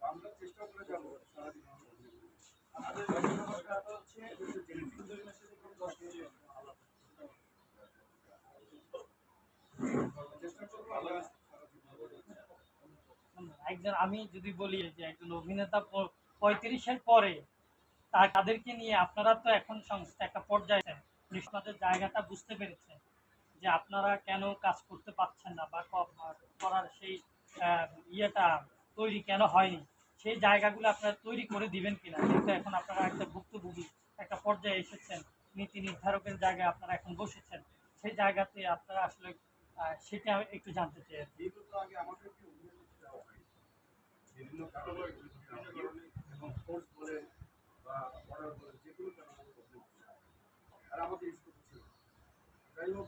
আমরা চেষ্টা করে যাবো সারাদিন আমাদের হচ্ছে চেষ্টা করবো আমরা একজন আমি যদি বলি যে একজন অভিনেতা 35-এর পরে তাদেরকে নিয়ে আপনারা তো এখন সংস্থা একটা পর্যায়ে আপনাদের জায়গাটা বুঝতে পেরেছেন যে আপনারা কেন কাজ করতে পারছেন না বা করার সেই ইয়েটা তৈরি কেন হয়নি, সেই জায়গাগুলো আপনারা তৈরি করে দিবেন কিনা, যেহেতু এখন আপনারা একটা ভুক্তভোগী একটা পর্যায়ে এসেছেন, নীতি নির্ধারকের জায়গায় আপনারা এখন বসেছেন, সেই জায়গাতে আপনারা আসলে সেটা একটু জানতে চাই। যেহেতু আগে আমাদেরকে অভিনয় করতে দেওয়া হয় বিভিন্ন কারণে এবং ফোর্স বলে বা অর্ডার বলে যে কোনো কারণে আর আমাদের স্কোপ ছিল। যাই হোক